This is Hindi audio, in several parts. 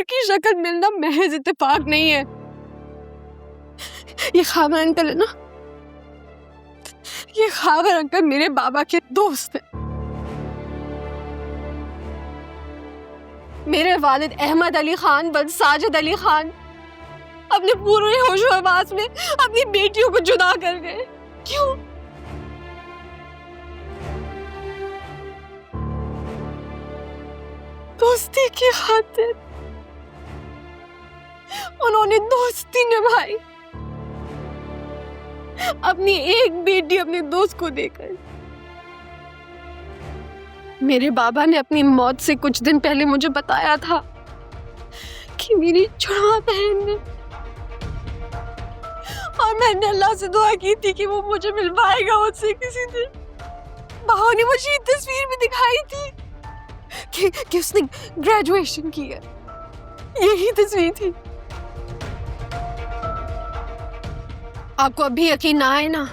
की शक्ल मिलना महज इत्तेफाक नहीं है। ये खावर अंकल है ना, ये खावर अंकल मेरे बाबा के दोस्त हैं। मेरे वालिद अहमद अली खान बन साजिद अली खान अपने पूरे होशो हवास में अपनी बेटियों को जुदा कर गए। क्यों? दोस्ती की खातिर उन्होंने दोस्ती निभाई, अपनी एक बेटी अपने दोस्त को देकर। मेरे बाबा ने अपनी मौत से कुछ दिन पहले मुझे बताया था कि मेरी जुड़वा बहन ने, और मैंने अल्लाह से दुआ की थी कि वो मुझे मिलवाएगा उससे किसी दिन। बाबा ने मुझे ये तस्वीर भी दिखाई थी कि उसने ग्रेजुएशन की है। यही तस्वीर थी। आपको अभी यकीन ना आए ना,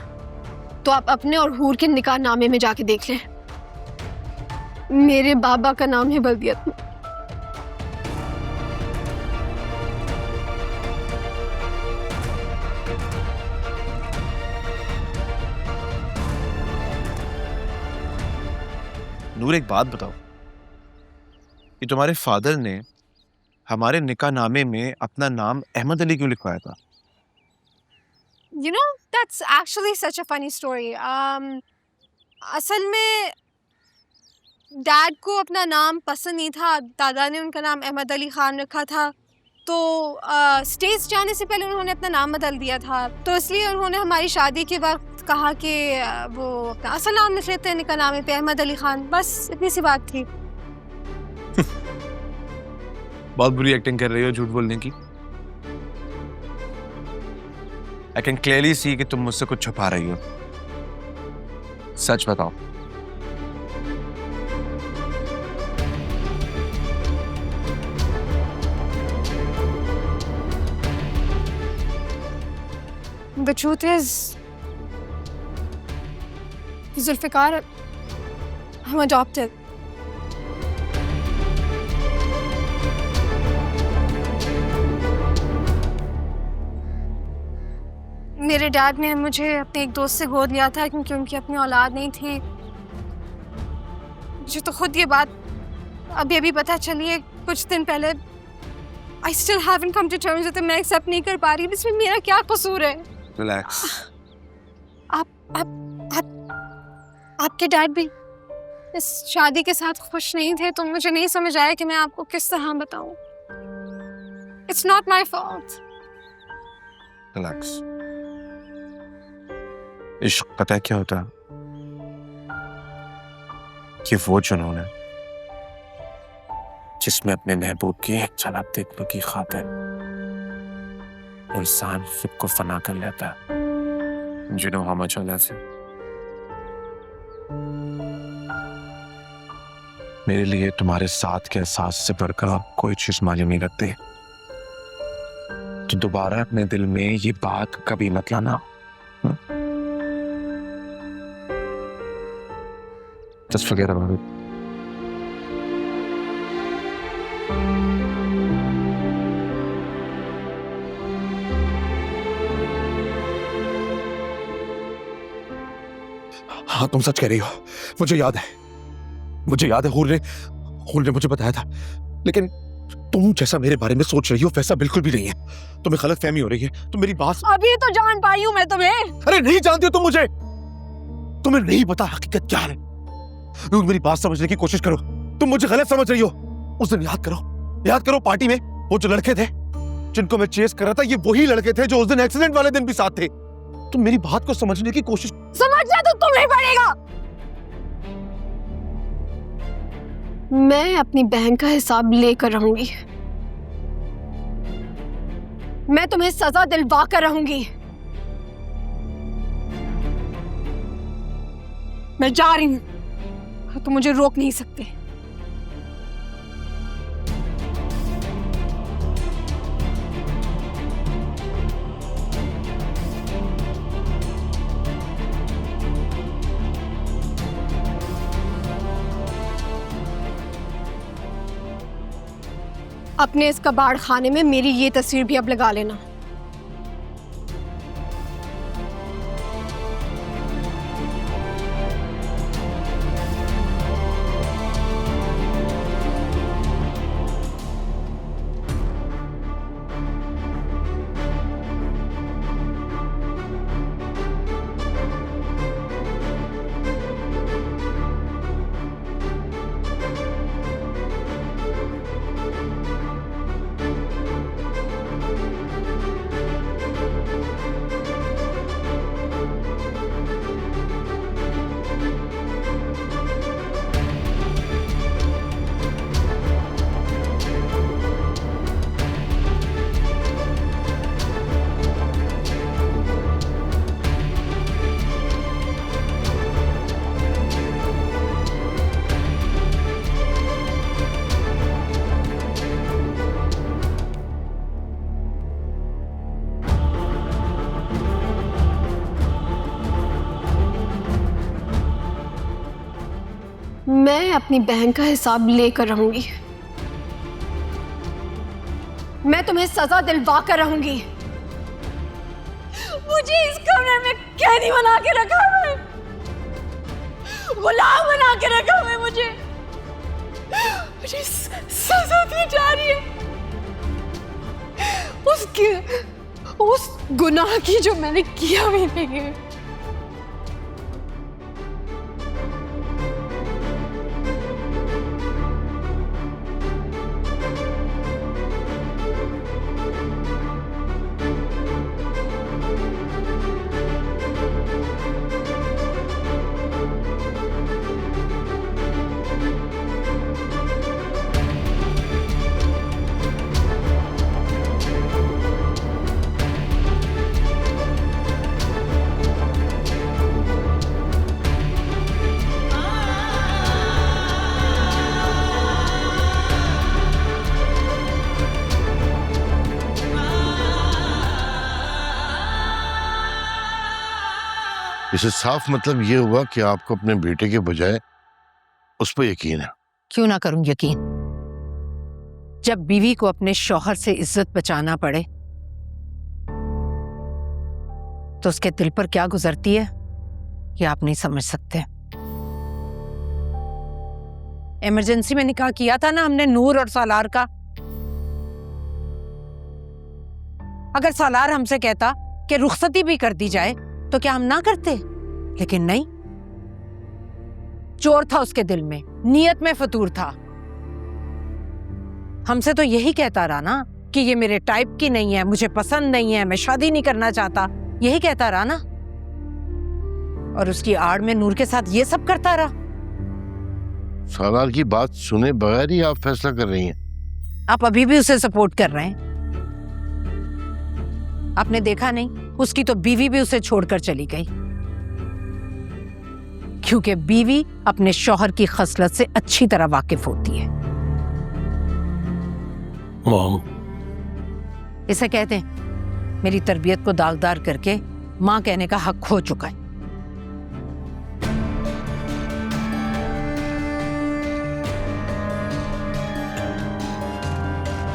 तो आप अपने और हूर के निकाह नामे में जाके देख लें। मेरे बाबा का नाम है बल्दियत में। नूर, एक बात बताओ कि तुम्हारे फादर ने हमारे निकाह नामे में अपना नाम अहमद अली क्यों लिखवाया था? You know, that's actually such a funny story. असल में डैड को अपना नाम पसंद नहीं था। दादा ने उनका नाम अहमद अली खान रखा था, तो स्टेट्स जाने से पहले उन्होंने अपना नाम बदल दिया था। तो इसलिए उन्होंने हमारी शादी के वक्त कहा कि वो अपना असल नाम लिख लेते हैं निकाह नामे पे, अहमद अली खान। बस इतनी सी बात थी। बहुत बुरी एक्टिंग कर रही हो झूठ बोलने की। I can clearly see कि तुम मुझसे कुछ छुपा रही हो। सच बताओ। The truth is, Zulfikar, I'm adopted. मेरे डैड ने मुझे अपने एक दोस्त से गोद लिया था क्योंकि उनकी अपनी औलाद नहीं थी। मुझे तो खुद ये बात अभी पता चली है कुछ दिन पहले। I still haven't come to terms with it. मैं एक्सेप्ट नहीं कर पा रही। इसमें मेरा क्या कसूर है? Relax. आपके डैड भी इस शादी के साथ खुश नहीं थे, तो मुझे नहीं समझ आया कि मैं आपको किस तरह बताऊं। It's not my fault. Relax. इश्क पता है क्या होता है? कि वो जुनून है जिसमें अपने महबूब की एक झलक देखने की खातिर इंसान खुद को फना कर लेता है। You know how much I love you. मेरे लिए तुम्हारे साथ के एहसास से बढ़कर कोई चीज मालूम नहीं रखती। तो दोबारा अपने दिल में ये बात कभी मत लाना। Just forget about it. हाँ, तुम सच कह रही हो। मुझे याद है हूर ने मुझे बताया था। लेकिन तुम जैसा मेरे बारे में सोच रही हो वैसा बिल्कुल भी नहीं है। तुम्हें गलतफहमी हो रही है। तुम मेरी बात अभी तो जान पाई हूं मैं तुम्हें। अरे नहीं जानती हो तुम मुझे। तुम्हें नहीं पता हकीकत क्या है। मेरी बात समझने की कोशिश करो। तुम मुझे गलत समझ रही हो। उस दिन याद करो पार्टी में वो जो लड़के थे जिनको मैं चेस कर रहा था, ये वही लड़के थे जो उस दिन एक्सीडेंट वाले दिन भी साथ थे। तुम मेरी बात को समझने की कोशिश। समझना तो तुम्हें पड़ेगा। मैं अपनी बहन का हिसाब लेकर रहूंगी। मैं तुम्हें सजा दिलवा कर रहूंगी। मैं जा रही हूं, तुम मुझे रोक नहीं सकते। अपने इस कबाड़ खाने में मेरी ये तस्वीर भी अब लगा लेना। मैं अपनी बहन का हिसाब लेकर रहूंगी। मैं तुम्हें सजा दिलवा कर रहूंगी। मुझे इस कमरे में कैदी बना के रखा है, गुलाम बना के रखा है। मुझे सजा दी जा रही है उस गुनाह की जो मैंने किया भी नहीं है। इसे साफ मतलब ये हुआ कि आपको अपने बेटे के बजाय उस पर यकीन है। क्यों ना करूं यकीन? जब बीवी को अपने शौहर से इज्जत बचाना पड़े तो उसके दिल पर क्या गुजरती है ये आप नहीं समझ सकते। इमरजेंसी में निकाह किया था ना हमने नूर और सालार का। अगर सालार हमसे कहता कि रुखसती भी कर दी जाए तो क्या हम ना करते? लेकिन नहीं, चोर था उसके दिल में, नीयत में फतूर था। हमसे तो यही कहता रहा ना कि ये मेरे टाइप की नहीं है, मुझे पसंद नहीं है, मैं शादी नहीं करना चाहता, यही कहता रहा ना। और उसकी आड़ में नूर के साथ ये सब करता रहा। सालार की बात सुने बगैर ही आप फैसला कर रही हैं। आप अभी भी उसे सपोर्ट कर रहे हैं। आपने देखा नहीं, उसकी तो बीवी भी उसे छोड़कर चली गई, क्योंकि बीवी अपने शौहर की खसलत से अच्छी तरह वाकिफ होती है। मॉम, इसे कहते हैं मेरी तरबियत को दागदार करके मां कहने का हक खो चुका है।